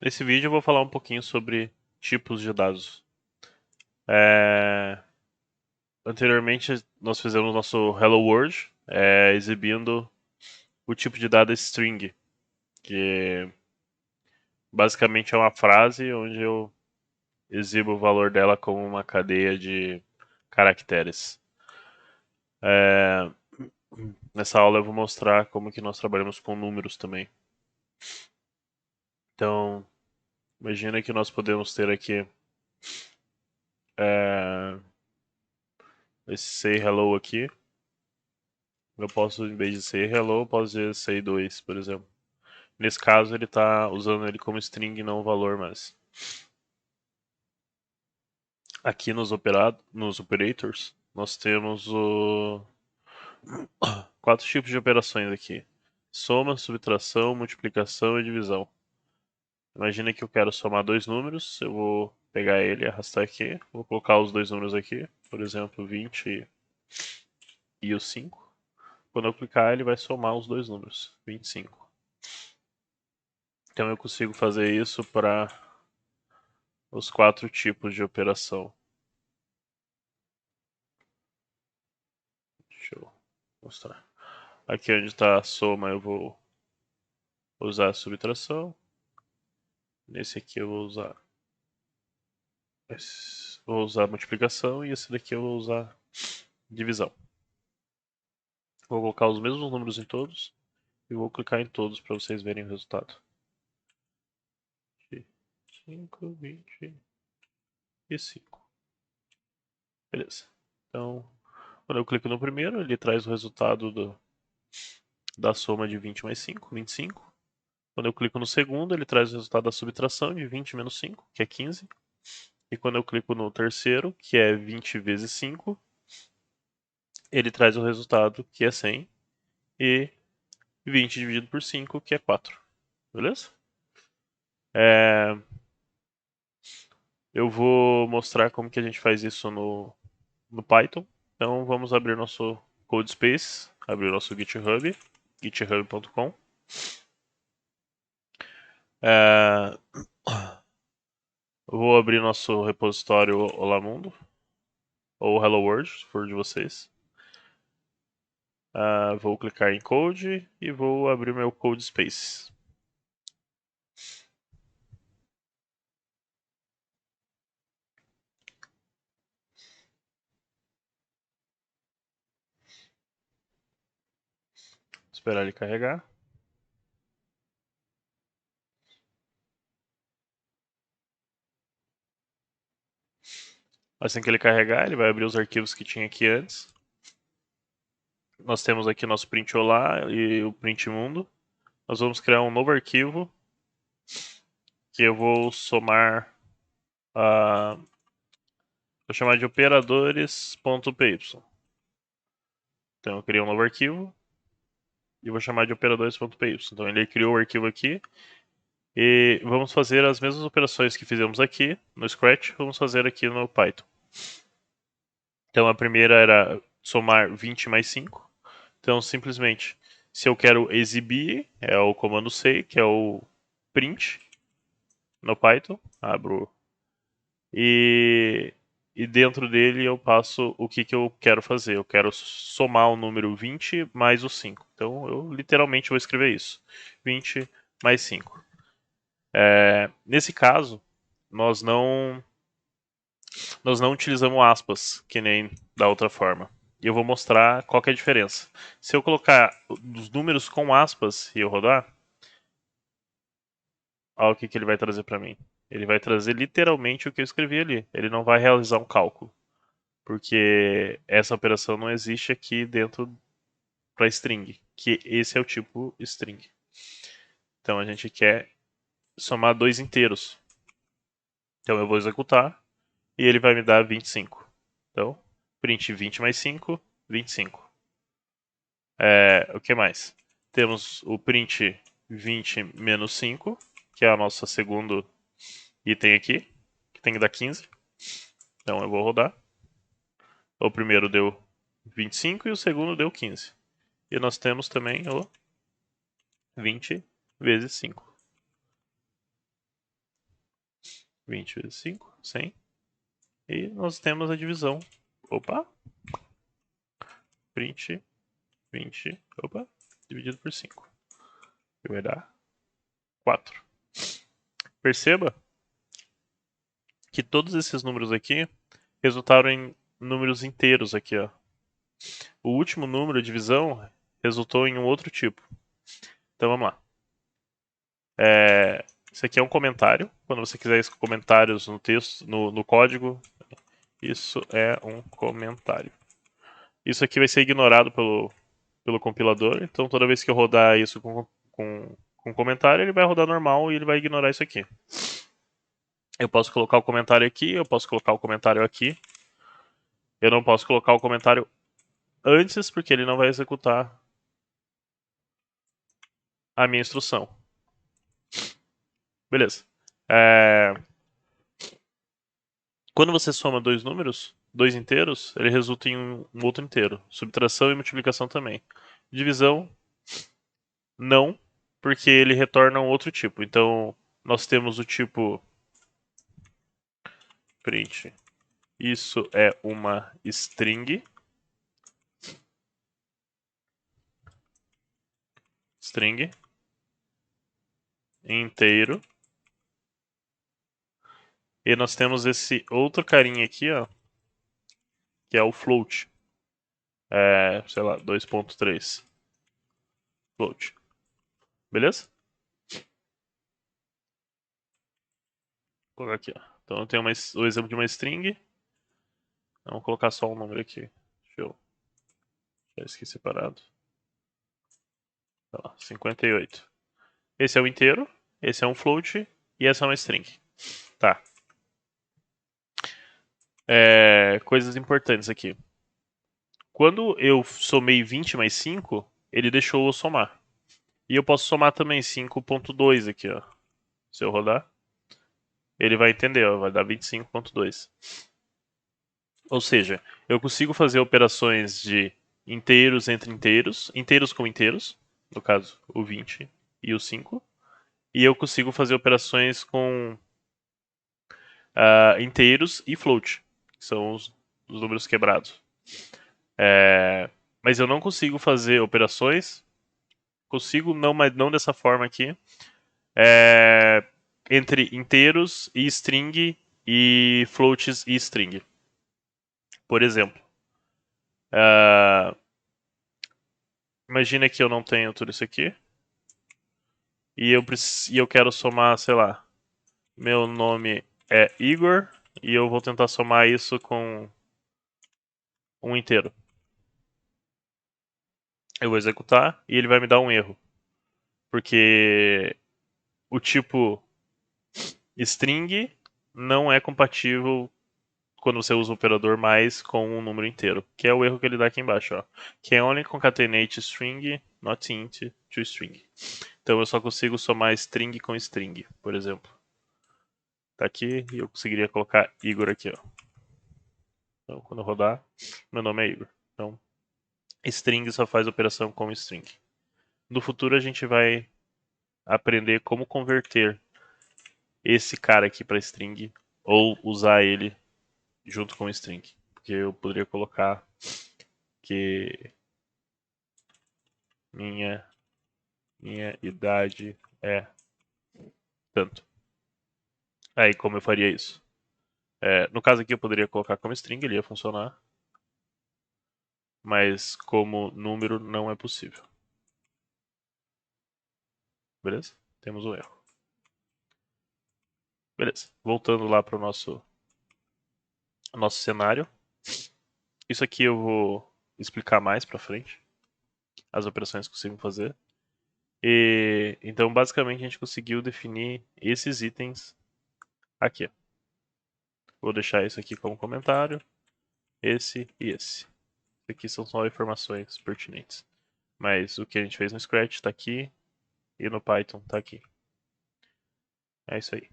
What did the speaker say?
Nesse vídeo eu vou falar um pouquinho sobre tipos de dados. Anteriormente nós fizemos nosso Hello World, exibindo o tipo de dado string, que basicamente é uma frase onde eu exibo o valor dela como uma cadeia de caracteres. Nessa aula eu vou mostrar como que nós trabalhamos com números também. Então, imagina que nós podemos ter aqui esse say hello aqui. Eu posso, em vez de say hello, eu posso dizer say 2, por exemplo. Nesse caso, ele está usando ele como string e não valor mais. Aqui nos operators, nós temos 4 tipos de operações aqui. Soma, subtração, multiplicação e divisão. Imagina que eu quero somar dois números, eu vou pegar ele e arrastar aqui. Vou colocar os dois números aqui, por exemplo, 20 e o 5. Quando eu clicar, ele vai somar os dois números, 25. Então eu consigo fazer isso para os 4 tipos de operação. Deixa eu mostrar. Aqui onde está a soma eu vou usar a subtração. Nesse aqui eu vou usar a multiplicação e esse daqui eu vou usar divisão. Vou colocar os mesmos números em todos e vou clicar em todos para vocês verem o resultado. 5, 20 e 5. Beleza. Então, quando eu clico no primeiro, ele traz o resultado da soma de 20 mais 5, 25. Quando eu clico no segundo, ele traz o resultado da subtração de 20 menos 5, que é 15. E quando eu clico no terceiro, que é 20 vezes 5, ele traz o resultado, que é 100. E 20 dividido por 5, que é 4. Beleza? Eu vou mostrar como que a gente faz isso no Python. Então vamos abrir nosso CodeSpace, abrir nosso GitHub, github.com. Vou abrir nosso repositório Olá Mundo, ou Hello World, se for de vocês. Vou clicar em Code e vou abrir meu CodeSpace. Esperar ele carregar. Assim que ele carregar, ele vai abrir os arquivos que tinha aqui antes. Nós temos aqui nosso print olá e o print mundo. Nós vamos criar um novo arquivo que eu vou somar vou chamar de operadores.py. Então eu criei um novo arquivo e vou chamar de operadores.py. Então ele criou o arquivo aqui e vamos fazer as mesmas operações que fizemos aqui no Scratch, vamos fazer aqui no Python. Então a primeira era somar 20 mais 5. Então simplesmente, se eu quero exibir, é o comando C, que é o print no Python. Abro e dentro dele eu passo o que eu quero fazer. Eu quero somar o número 20 mais o 5. Então eu literalmente vou escrever isso. 20 mais 5. Nesse caso, nós não utilizamos aspas, que nem da outra forma. E eu vou mostrar qual que é a diferença. Se eu colocar os números com aspas e eu rodar, olha o que ele vai trazer para mim. Ele vai trazer literalmente o que eu escrevi ali. Ele não vai realizar um cálculo. Porque essa operação não existe aqui dentro para string, que esse é o tipo string. Então a gente quer somar dois inteiros. Então eu vou executar e ele vai me dar 25. Então, print 20 mais 5, 25. O que mais? Temos o print 20 menos 5, que é a nossa segundo item aqui, que tem que dar 15. Então eu vou rodar. O primeiro deu 25 e o segundo deu 15. E nós temos também o 20 vezes 5. 20 vezes 5, 100. E nós temos a divisão. Opa! Print 20, opa, dividido por 5. Que vai dar 4. Perceba que todos esses números aqui resultaram em números inteiros aqui, ó. O último número, a divisão, resultou em um outro tipo. Então vamos lá. Isso aqui é um comentário. Quando você quiser comentários no texto, no código, isso é um comentário. Isso aqui vai ser ignorado pelo compilador. Então toda vez que eu rodar isso com comentário, ele vai rodar normal e ele vai ignorar isso aqui. Eu posso colocar o comentário aqui, eu posso colocar o comentário aqui. Eu não posso colocar o comentário antes, porque ele não vai executar a minha instrução. Beleza. Quando você soma dois números, dois inteiros, ele resulta em um outro inteiro. Subtração e multiplicação também. Divisão, não, porque ele retorna um outro tipo. Então, nós temos o tipo print. Isso é uma string. String. Inteiro. E nós temos esse outro carinha aqui, ó, que é o float. Sei lá, 2.3. Float. Beleza? Vou colocar aqui, ó. Então eu tenho o exemplo de uma string. Vamos colocar só um número aqui. Deixa eu deixar isso aqui separado. Tá lá, 58. Esse é o inteiro, esse é um float e essa é uma string. Tá. Coisas importantes aqui. Quando eu somei 20 mais 5, ele deixou eu somar. E eu posso somar também 5.2 aqui, ó. Se eu rodar, ele vai entender, ó, vai dar 25.2. Ou seja, eu consigo fazer operações de inteiros entre inteiros, inteiros com inteiros, no caso o 20 e o 5, e eu consigo fazer operações com inteiros e float, que são os números quebrados. Mas eu não consigo fazer operações, consigo não, mas não dessa forma aqui, entre inteiros e string e floats e string. Por exemplo, imagina que eu não tenho tudo isso aqui e eu quero somar, sei lá, meu nome é Igor e eu vou tentar somar isso com um inteiro. Eu vou executar e ele vai me dar um erro. Porque o tipo string não é compatível quando você usa o operador mais com um número inteiro, que é o erro que ele dá aqui embaixo, ó. Can only concatenate string, not int, to string. Então eu só consigo somar string com string, por exemplo. Tá aqui e eu conseguiria colocar Igor aqui, ó. Então quando eu rodar, meu nome é Igor. Então string só faz operação com string. No futuro a gente vai aprender como converter esse cara aqui para string ou usar ele junto com o string. Porque eu poderia colocar que minha idade é tanto. Aí como eu faria isso? No caso aqui eu poderia colocar como string, ele ia funcionar. Mas como número não é possível. Beleza? Temos um erro. Beleza. Voltando lá para o nosso cenário. Isso aqui eu vou explicar mais para frente. As operações que consigo fazer. Então, basicamente, a gente conseguiu definir esses itens aqui. Vou deixar isso aqui como comentário. Esse e esse. Isso aqui são só informações pertinentes. Mas o que a gente fez no Scratch está aqui e no Python está aqui. É isso aí.